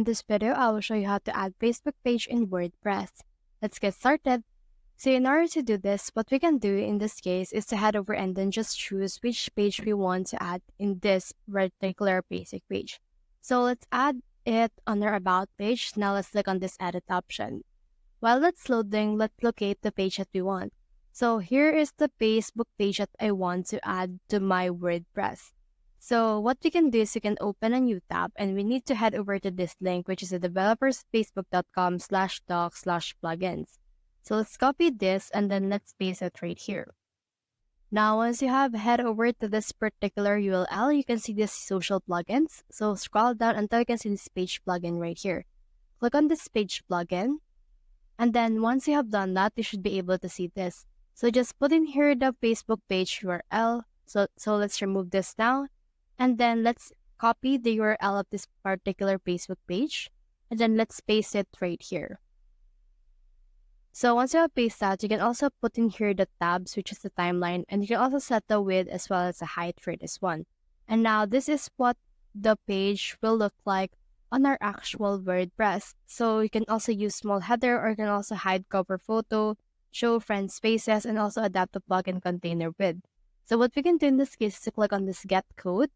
In this video, I will show you how to add Facebook page in WordPress. Let's get started. So in order to do this, what we can do in this case is to head over and then just choose which page we want to add in this particular basic page. So let's add it on our About page. Now let's click on this Edit option. While it's loading, let's locate the page that we want. So here is the Facebook page that I want to add to my WordPress. So what we can do is we can open a new tab and we need to head over to this link, which is the developersfacebook.com/docs/plugins. So let's copy this and then let's paste it right here. Now, once you have head over to this particular URL, you can see this social plugins. So scroll down until you can see this page plugin right here. Click on this page plugin. And then once you have done that, you should be able to see this. So just put in here the Facebook page URL. So let's remove this now. And then let's copy the URL of this particular Facebook page. And then let's paste it right here. So once you have pasted that, you can also put in here the tabs, which is the timeline. And you can also set the width as well as the height for this one. And now this is what the page will look like on our actual WordPress. So you can also use small header, or you can also hide cover photo, show friend spaces, and also adapt the plugin container width. So what we can do in this case is to click on this get code.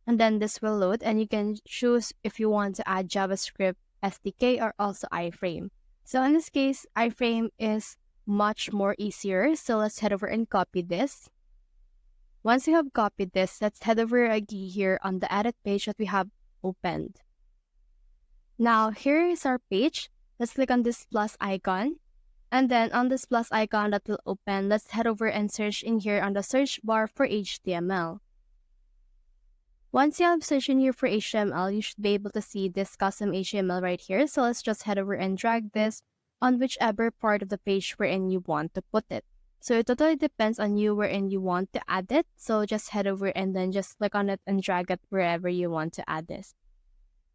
And then this will load and you can choose if you want to add JavaScript, SDK, or also iframe. So in this case, iframe is much more easier. So let's head over and copy this. Once you have copied this, let's head over again here on the edit page that we have opened. Now here is our page. Let's click on this plus icon. And then on this plus icon that will open, let's head over and search in here on the search bar for HTML. Once you have searched in here for HTML, you should be able to see this custom HTML right here. So let's just head over and drag this on whichever part of the page wherein you want to put it. So it totally depends on you wherein you want to add it. So just head over and then just click on it and drag it wherever you want to add this.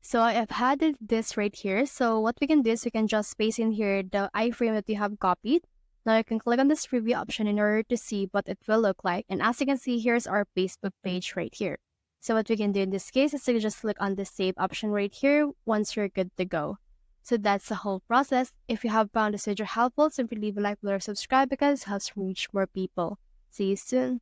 So I have added this right here. So what we can do is we can just paste in here the iframe that you have copied. Now you can click on this preview option in order to see what it will look like. And as you can see, here's our Facebook page right here. So what we can do in this case is to just click on the save option right here once you're good to go. So that's the whole process. If you have found this video helpful, simply leave a like or subscribe because it helps reach more people. See you soon.